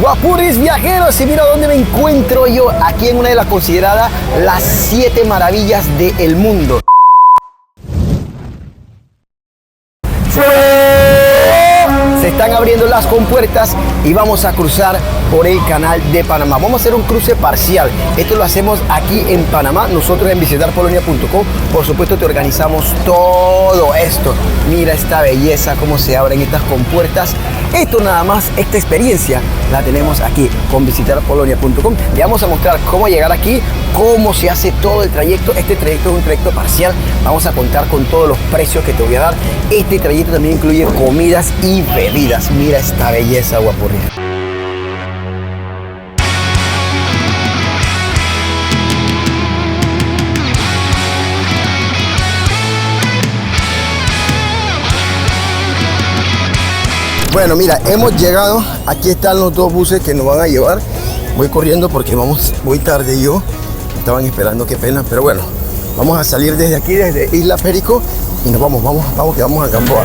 Guapurris viajeros, y mira dónde me encuentro yo, aquí en una de las consideradas las 7 maravillas del mundo. Se están abriendo las compuertas y vamos a cruzar por el canal de Panamá. Vamos a hacer un cruce parcial. Esto lo hacemos aquí en Panamá. Nosotros en visitarpolonia.com, por supuesto, te organizamos todo esto. Mira esta belleza, cómo se abren estas compuertas. Esto nada más, esta experiencia la tenemos aquí con visitarpolonia.com. Le vamos a mostrar cómo llegar aquí, cómo se hace todo el trayecto. Este trayecto es un trayecto parcial. Vamos a contar con todos los precios que te voy a dar. Este trayecto también incluye comidas y bebidas. Mira esta belleza, Guapurri. Bueno, mira, hemos llegado. Aquí están los 2 buses que nos van a llevar. Voy corriendo porque voy tarde yo. Estaban esperando, qué pena, pero bueno. Vamos a salir desde aquí, desde Isla Perico, y nos vamos que vamos a Gamboa.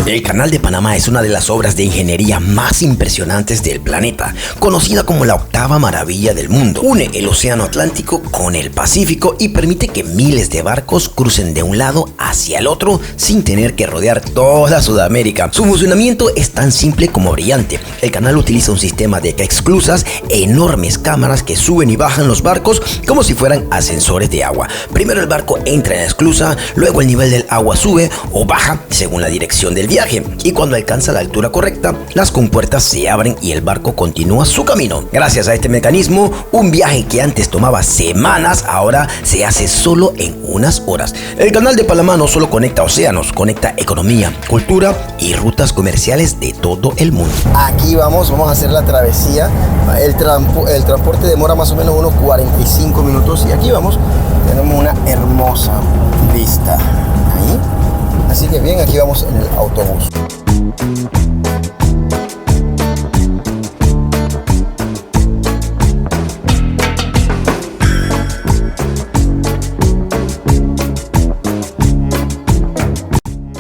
El Canal de Panamá es una de las obras de ingeniería más impresionantes del planeta, conocida como la 8ª maravilla del mundo. Une el océano Atlántico con el Pacífico y permite que miles de barcos crucen de un lado hacia el otro sin tener que rodear toda Sudamérica. Su funcionamiento es tan simple como brillante. El canal utiliza un sistema de esclusas, enormes cámaras que suben y bajan los barcos como si fueran ascensores de agua. Primero el barco entra en la esclusa, luego el nivel del agua sube o baja según la dirección del viaje. Y cuando alcanza la altura correcta, las compuertas se abren y el barco continúa su camino. Gracias a este mecanismo, un viaje que antes tomaba semanas, ahora se hace solo en unas horas. El Canal de Panamá no solo conecta océanos, conecta economía, cultura y rutas comerciales de todo el mundo. Aquí vamos a hacer la travesía. El transporte demora más o menos unos 45 minutos. Y aquí vamos, tenemos una hermosa vista. Ahí. Así que bien, aquí vamos en el autobús.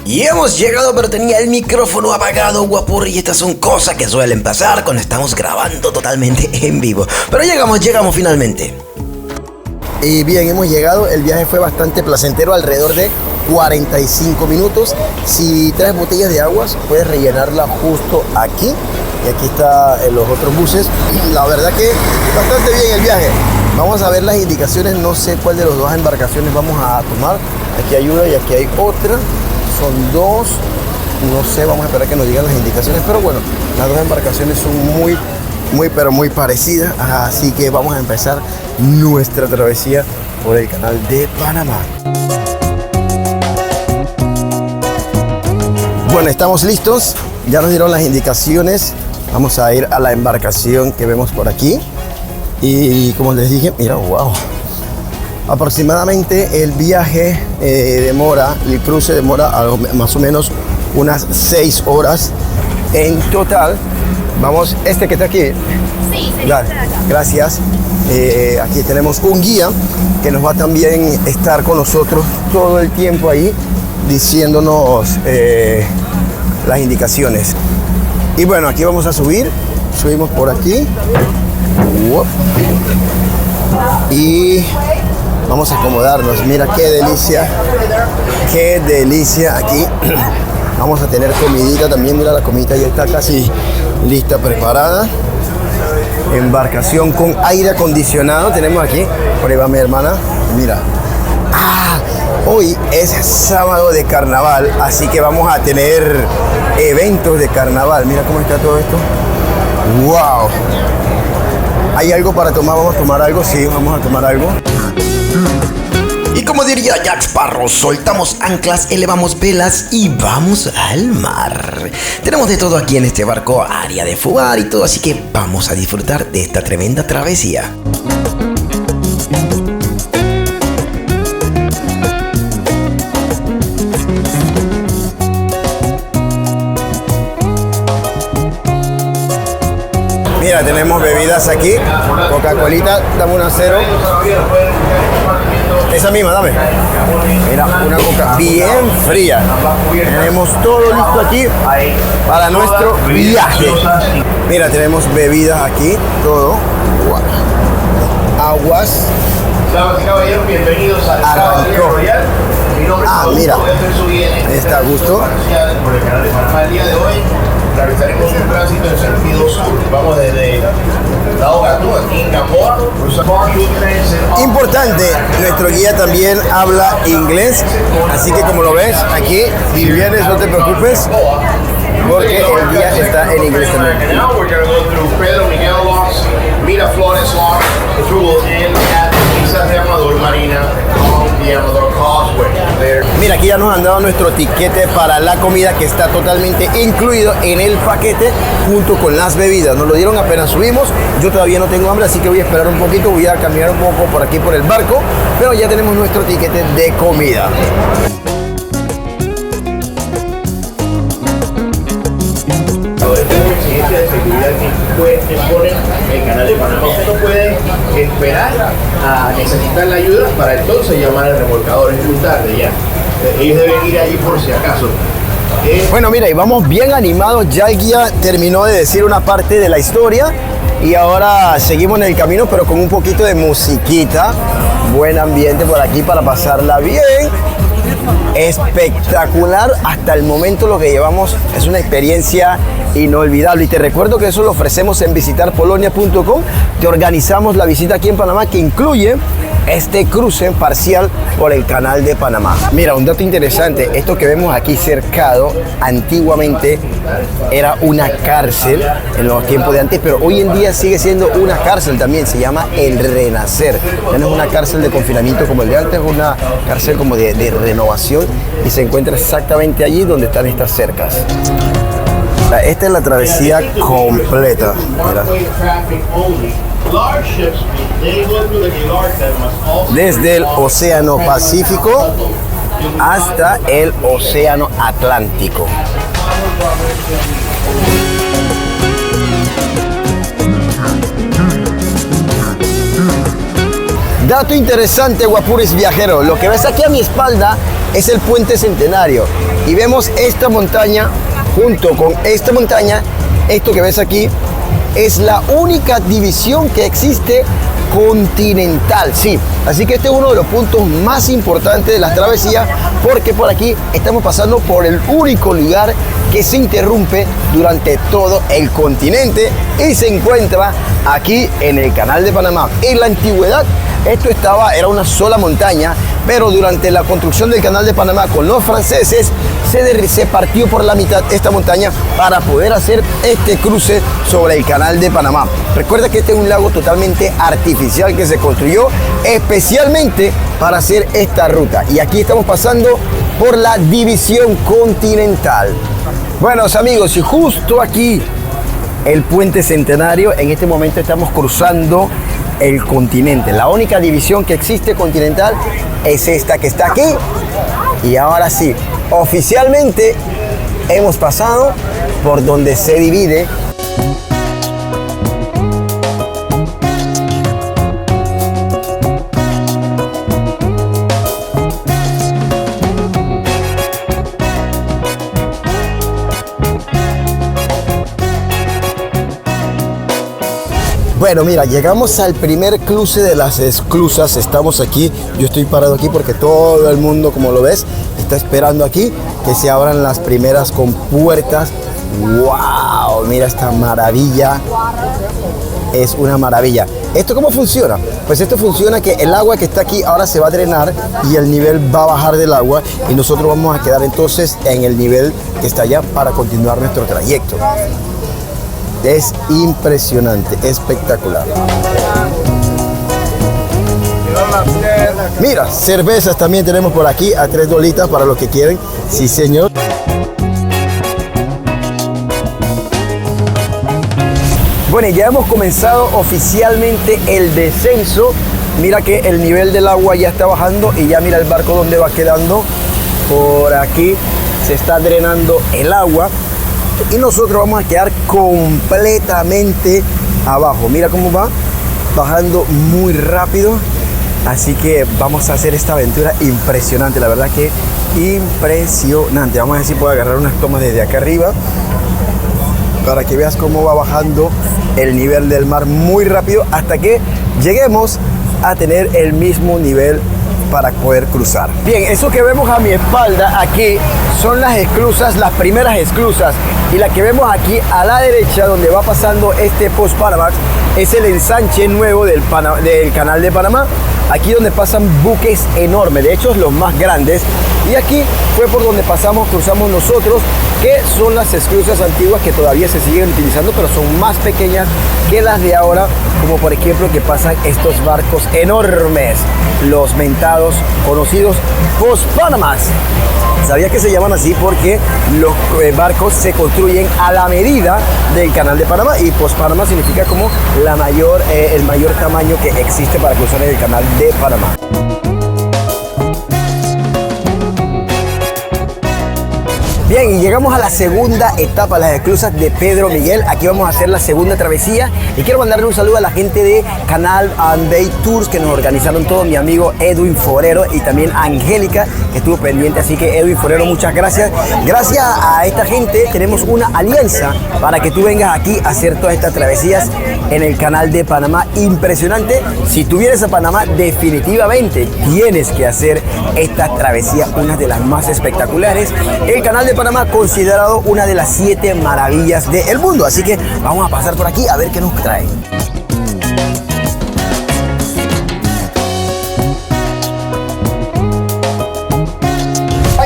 Y hemos llegado, pero tenía el micrófono apagado, Guapurri, y estas son cosas que suelen pasar cuando estamos grabando totalmente en vivo. Pero llegamos finalmente. Y bien, hemos llegado. El viaje fue bastante placentero, alrededor de 45 minutos. Si traes botellas de aguas, puedes rellenarla justo aquí. Y aquí está los otros buses. La verdad que bastante bien el viaje. Vamos a ver las indicaciones. No sé cuál de las 2 embarcaciones vamos a tomar. Aquí hay una y aquí hay otra. Son 2. No sé, vamos a esperar que nos lleguen las indicaciones. Pero bueno, las 2 embarcaciones son muy parecidas. Así que vamos a empezar nuestra travesía por el Canal de Panamá. Bueno, estamos listos. Ya nos dieron las indicaciones. Vamos a ir a la embarcación que vemos por aquí. Y como les dije, mira, wow. Aproximadamente el viaje el cruce demora más o menos unas 6 horas en total. Vamos, este que está aquí. Sí, gracias. Aquí tenemos un guía que nos va también a estar con nosotros todo el tiempo ahí, diciéndonos las indicaciones. Y bueno, aquí vamos a subir. Subimos por aquí. Y vamos a acomodarnos. Mira qué delicia. Qué delicia aquí. Vamos a tener comidita también. Mira, la comidita ya está casi lista, preparada. Embarcación con aire acondicionado tenemos aquí. Por ahí va mi hermana. Mira. Hoy es sábado de carnaval, así que vamos a tener eventos de carnaval. Mira cómo está todo esto. ¡Wow! ¿Hay algo para tomar? ¿Vamos a tomar algo? Sí, vamos a tomar algo. Y como diría Jack Sparrow, soltamos anclas, elevamos velas y vamos al mar. Tenemos de todo aquí en este barco, área de fugar y todo, así que vamos a disfrutar de esta tremenda travesía. Mira, tenemos bebidas aquí. Coca-Colita, dame una 0. esa misma, dame. Mira, una coca bien fría. Tenemos todo listo aquí para nuestro viaje. Mira, tenemos bebidas aquí, todo. Aguas. Damas y caballeros, bienvenidos al Caballero Royal. Mi nombre es mira, está a gusto. Por el canal de Panamá. El día de hoy realizaremos un tránsito en sentido sur. Vamos desde Lao Gatú, aquí en Gamboa. Importante, nuestro guía también habla inglés, así que como lo ves aquí, si vienes no te preocupes, porque el guía está en inglés también. Pedro Miguel Locks, Miraflores Locks, through and at Islas de Amador Marina on the Amador Causeway. Mira, aquí ya nos han dado nuestro tiquete para la comida que está totalmente incluido en el paquete junto con las bebidas. Nos lo dieron apenas subimos. Yo todavía no tengo hambre, así que voy a esperar un poquito. Voy a caminar un poco por aquí por el barco, pero ya tenemos nuestro tiquete de comida. De seguridad que pone el canal de Panamá. Usted no puede esperar a necesitar la ayuda para entonces llamar al remolcador. Es muy tarde ya. Ellos deben ir allí por si acaso. Bueno, mira, y vamos bien animados. Ya el guía terminó de decir una parte de la historia y ahora seguimos en el camino, pero con un poquito de musiquita. Buen ambiente por aquí para pasarla bien. Espectacular hasta el momento. Lo que llevamos es una experiencia inolvidable, y te recuerdo que eso lo ofrecemos en visitarpolonia.com. Te organizamos la visita aquí en Panamá, que incluye este cruce parcial por el canal de Panamá. Mira, un dato interesante, esto que vemos aquí cercado antiguamente era una cárcel en los tiempos de antes, pero hoy en día sigue siendo una cárcel también. Se llama El Renacer. Ya no es una cárcel de confinamiento como el de antes, es una cárcel como de renovación, y se encuentra exactamente allí donde están estas cercas. Esta es la travesía completa. Mira. Desde el Océano Pacífico hasta el Océano Atlántico. Dato interesante, guapuris viajeros. Lo que ves aquí a mi espalda es el Puente Centenario. Y vemos esta montaña. Junto con esta montaña, esto que ves aquí es la única división que existe continental, sí. Así que este es uno de los puntos más importantes de las travesías, porque por aquí estamos pasando por el único lugar que se interrumpe durante todo el continente y se encuentra aquí en el canal de Panamá. En la antigüedad esto era una sola montaña, pero durante la construcción del canal de Panamá con los franceses se partió por la mitad esta montaña para poder hacer este cruce sobre el canal de Panamá. Recuerda que este es un lago totalmente artificial que se construyó especialmente para hacer esta ruta, y aquí estamos pasando por la división continental. Bueno, amigos, y justo aquí el Puente Centenario, en este momento estamos cruzando el continente. La única división que existe continental es esta que está aquí. Y ahora sí, oficialmente hemos pasado por donde se divide . Bueno, mira, llegamos al primer cruce de las esclusas. Estamos aquí, yo estoy parado aquí porque todo el mundo, como lo ves, está esperando aquí que se abran las primeras compuertas. ¡Wow! Mira esta maravilla. Es una maravilla. ¿Esto cómo funciona? Pues esto funciona que el agua que está aquí ahora se va a drenar y el nivel va a bajar del agua, y nosotros vamos a quedar entonces en el nivel que está allá para continuar nuestro trayecto. Es impresionante, espectacular. Mira, cervezas también tenemos por aquí a $3 para los que quieren. Sí, señor. Bueno, ya hemos comenzado oficialmente el descenso. Mira que el nivel del agua ya está bajando y ya mira el barco donde va quedando. Por aquí se está drenando el agua y nosotros vamos a quedar completamente abajo. Mira cómo va bajando muy rápido Así que vamos a hacer esta aventura impresionante, la verdad que impresionante. Vamos a ver si puedo agarrar unas tomas desde acá arriba para que veas cómo va bajando el nivel del mar muy rápido hasta que lleguemos a tener el mismo nivel para poder cruzar. Bien, eso que vemos a mi espalda aquí son las esclusas, las primeras esclusas, y la que vemos aquí a la derecha donde va pasando este Post-Panamax es el ensanche nuevo del Canal de Panamá, aquí donde pasan buques enormes, de hecho los más grandes, y aquí fue por donde cruzamos nosotros, que son las esclusas antiguas que todavía se siguen utilizando, pero son más pequeñas que las de ahora, como por ejemplo que pasan estos barcos enormes, los mentados, conocidos Post-Panamax. ¿Sabías que se llaman así? Porque los barcos se construyen a la medida del Canal de Panamá, y Post-Panamá significa como el mayor tamaño que existe para cruzar el Canal de Panamá. Bien, y llegamos a la segunda etapa, las esclusas de Pedro Miguel. Aquí vamos a hacer la segunda travesía y quiero mandarle un saludo a la gente de Canal and Bay Tours que nos organizaron todo, mi amigo Edwin Forero y también Angélica que estuvo pendiente, así que Edwin Forero, muchas gracias. Gracias a esta gente tenemos una alianza para que tú vengas aquí a hacer todas estas travesías en el Canal de Panamá. Impresionante. Si tú vienes a Panamá, definitivamente tienes que hacer esta travesía, una de las más espectaculares. El Canal de Panamá considerado una de las 7 maravillas del mundo, así que vamos a pasar por aquí a ver qué nos trae.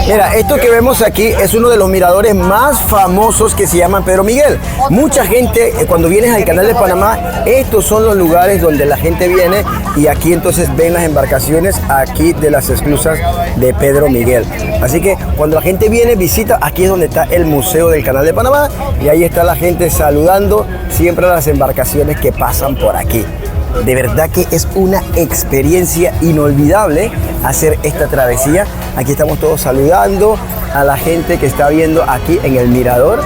Mira, esto que vemos aquí es uno de los miradores más famosos que se llaman Pedro Miguel. Mucha gente, cuando vienes al Canal de Panamá, estos son los lugares donde la gente viene y aquí entonces ven las embarcaciones aquí de las esclusas de Pedro Miguel. Así que cuando la gente viene, visita, aquí es donde está el Museo del Canal de Panamá y ahí está la gente saludando siempre a las embarcaciones que pasan por aquí. De verdad que es una experiencia inolvidable hacer esta travesía. Aquí estamos todos saludando a la gente que está viendo aquí en el mirador.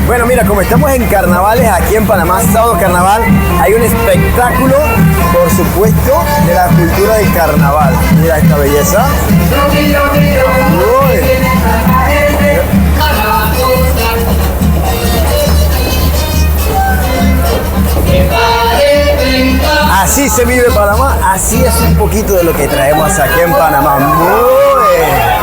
Bueno, mira, como estamos en carnavales aquí en Panamá, sábado carnaval, hay un espectáculo, por supuesto, de la cultura del carnaval. Mira esta belleza. Uy. Así se vive Panamá, así es un poquito de lo que traemos aquí en Panamá. Muy bien.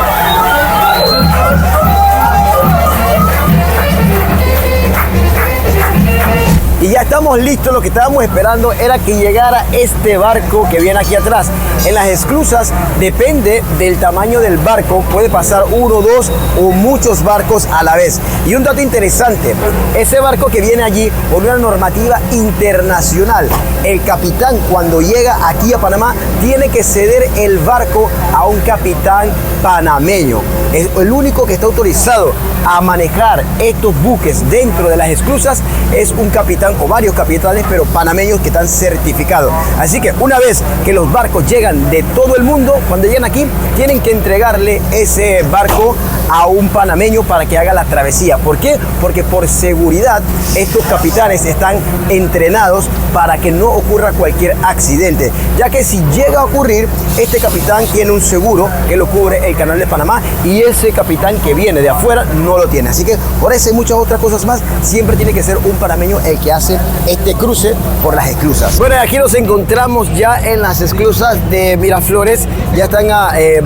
Y ya estamos listos, lo que estábamos esperando era que llegara este barco que viene aquí atrás. En las esclusas depende del tamaño del barco, puede pasar 1, 2 o muchos barcos a la vez. Y un dato interesante, ese barco que viene allí por una normativa internacional, el capitán cuando llega aquí a Panamá tiene que ceder el barco a un capitán panameño. Es el único que está autorizado a manejar estos buques dentro de las esclusas, es un capitán o varios capitanes, pero panameños que están certificados. Así que una vez que los barcos llegan de todo el mundo, cuando llegan aquí, tienen que entregarle ese barco a un panameño para que haga la travesía. ¿Por qué? Porque por seguridad estos capitanes están entrenados para que no ocurra cualquier accidente, ya que si llega a ocurrir, este capitán tiene un seguro que lo cubre el Canal de Panamá y ese capitán que viene de afuera no lo tiene. Así que por eso y muchas otras cosas más, siempre tiene que ser un panameño el que hace este cruce por las esclusas. Bueno, aquí nos encontramos ya en las esclusas de Miraflores, ya están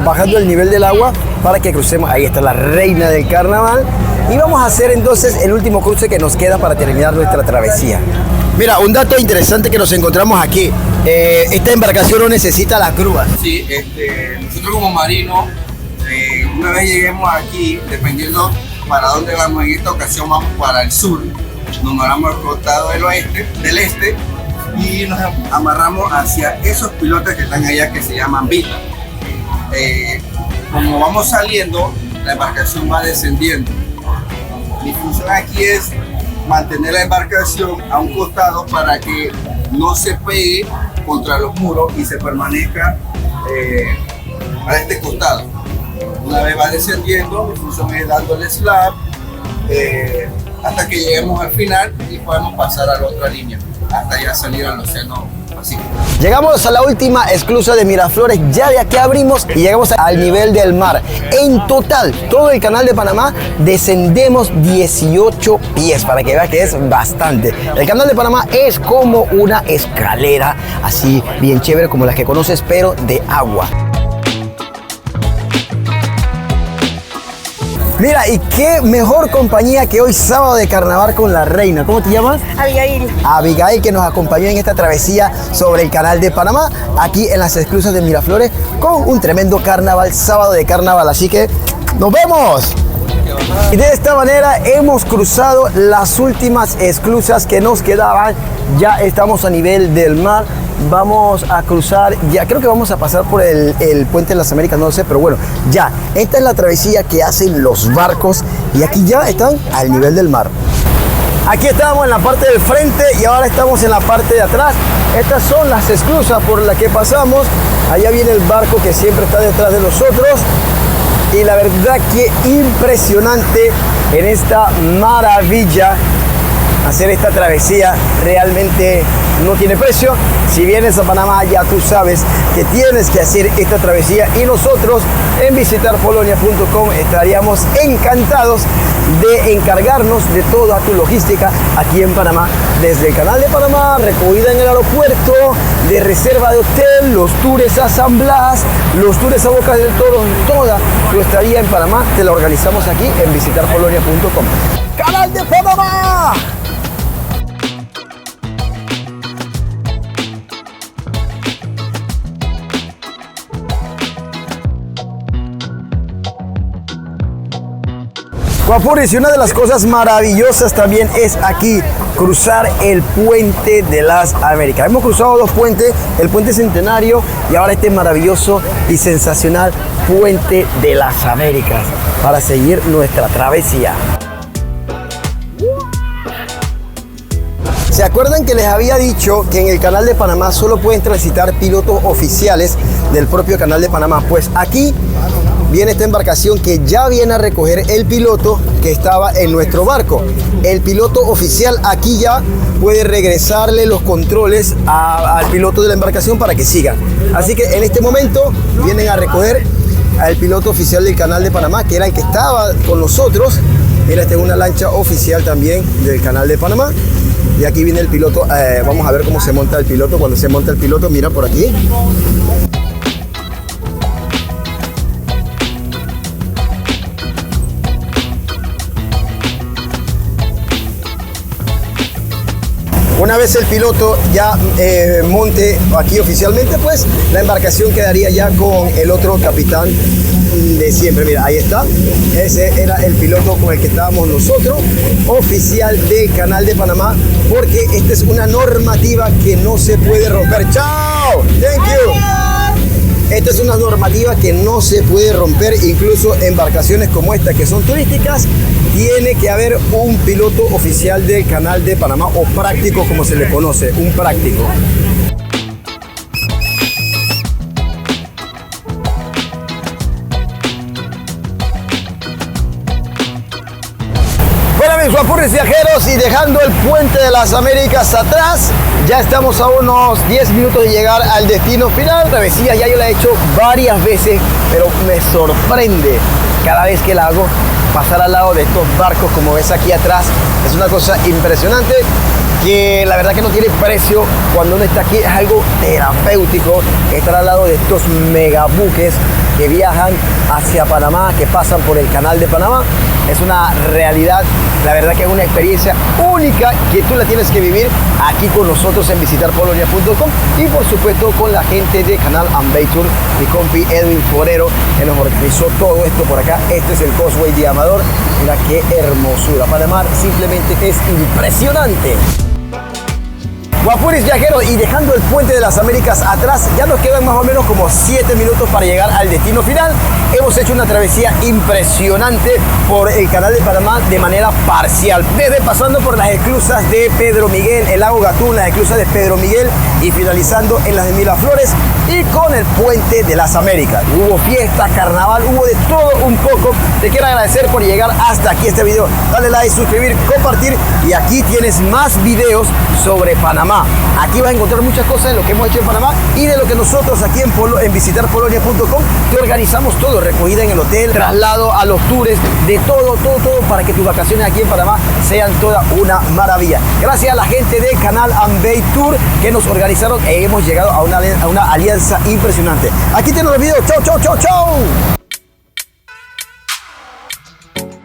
bajando el nivel del agua para que crucemos. Ahí está la reina del carnaval y vamos a hacer entonces el último cruce que nos queda para terminar nuestra travesía. Mira, un dato interesante que nos encontramos aquí, esta embarcación no necesita la grúa. Sí, nosotros como marinos, una vez lleguemos aquí, dependiendo para dónde vamos, en esta ocasión vamos para el sur, nos amarramos al costado del este y nos amarramos hacia esos pilotes que están allá que se llaman vitas. Como vamos saliendo, la embarcación va descendiendo. Mi función aquí es mantener la embarcación a un costado para que no se pegue contra los muros y se permanezca a este costado. Una vez va descendiendo, mi función es dándole slap hasta que lleguemos al final y podemos pasar a la otra línea. hasta ya salir al océano Pacífico. Llegamos a la última esclusa de Miraflores, ya de aquí abrimos y llegamos al nivel del mar. En total, todo el canal de Panamá descendemos 18 pies, para que vean que es bastante. El canal de Panamá es como una escalera, así bien chévere como las que conoces, pero de agua. Mira, y qué mejor compañía que hoy sábado de carnaval con la reina. ¿Cómo te llamas? Abigail. Abigail, que nos acompañó en esta travesía sobre el canal de Panamá, aquí en las esclusas de Miraflores, con un tremendo carnaval, sábado de carnaval. Así que ¡nos vemos! Y de esta manera hemos cruzado las últimas esclusas que nos quedaban. Ya estamos a nivel del mar. Vamos a cruzar, ya creo que vamos a pasar por el puente de las Américas, no lo sé, pero bueno, ya, esta es la travesía que hacen los barcos y aquí ya están al nivel del mar. Aquí estábamos en la parte del frente y ahora estamos en la parte de atrás. Estas son las esclusas por las que pasamos. Allá viene el barco que siempre está detrás de nosotros. Y la verdad que impresionante en esta maravilla. Hacer esta travesía realmente no tiene precio. Si vienes a Panamá ya tú sabes que tienes que hacer esta travesía y nosotros en visitarpolonia.com estaríamos encantados de encargarnos de toda tu logística aquí en Panamá, desde el canal de Panamá, recogida en el aeropuerto, de reserva de hotel, los tours a San Blas, los tours a Bocas del Toro, toda tu estadía en Panamá te la organizamos aquí en visitarpolonia.com. ¡Canal de Panamá! Guapuris, y una de las cosas maravillosas también es aquí cruzar el puente de las Américas. Hemos cruzado dos puentes, el puente Centenario y ahora este maravilloso y sensacional puente de las Américas para seguir nuestra travesía. ¿Se acuerdan que les había dicho que en el canal de Panamá solo pueden transitar pilotos oficiales del propio canal de Panamá? Pues aquí viene esta embarcación que ya viene a recoger el piloto que estaba en nuestro barco. El piloto oficial aquí ya puede regresarle los controles al piloto de la embarcación para que siga. Así que en este momento vienen a recoger al piloto oficial del canal de Panamá, que era el que estaba con nosotros. Mira, esta es una lancha oficial también del canal de Panamá. Y aquí viene el piloto. Vamos a ver cómo se monta el piloto. Cuando se monta el piloto, mira por aquí. Una vez el piloto ya monte aquí oficialmente, pues la embarcación quedaría ya con el otro capitán de siempre. Mira, ahí está. Ese era el piloto con el que estábamos nosotros, oficial del canal de Panamá, porque esta es una normativa que no se puede romper. ¡Chao! Thank you. Esta es una normativa que no se puede romper, incluso embarcaciones como esta que son turísticas. Tiene que haber un piloto oficial del canal de Panamá, o práctico como se le conoce, un práctico. Bueno, mis guapurris viajeros, y dejando el puente de las Américas atrás, ya estamos a unos 10 minutos de llegar al destino final. Travesía ya yo la he hecho varias veces, pero me sorprende cada vez que la hago pasar al lado de estos barcos como ves aquí atrás. Es una cosa impresionante que la verdad que no tiene precio. Cuando uno está aquí es algo terapéutico estar al lado de estos megabuques que viajan hacia Panamá, que pasan por el canal de Panamá. Es una realidad, la verdad que es una experiencia única que tú la tienes que vivir aquí con nosotros en visitarpolonia.com y por supuesto con la gente de Canal Bay Tour, mi compi Edwin Forero, que nos organizó todo esto por acá. Este es el Causeway de Amador. Mira qué hermosura. Panamá simplemente es impresionante. Guapuris viajeros, y dejando el puente de las Américas atrás, ya nos quedan más o menos como 7 minutos para llegar al destino final. Hemos hecho una travesía impresionante por el canal de Panamá de manera parcial, desde pasando por las esclusas de Pedro Miguel, el lago Gatún, las esclusas de Pedro Miguel, y finalizando en las de Miraflores y con el puente de las Américas. Hubo fiesta, carnaval, hubo de todo un poco. Te quiero agradecer por llegar hasta aquí este video. Dale like, suscribir, compartir, y aquí tienes más videos sobre Panamá. Panamá. Aquí vas a encontrar muchas cosas de lo que hemos hecho en Panamá y de lo que nosotros aquí en visitarpolonia.com te organizamos todo, recogida en el hotel, traslado a los tours, de todo para que tus vacaciones aquí en Panamá sean toda una maravilla. Gracias a la gente de Canal Bay Tour que nos organizaron e hemos llegado a una alianza impresionante. Aquí te los videos. Chau.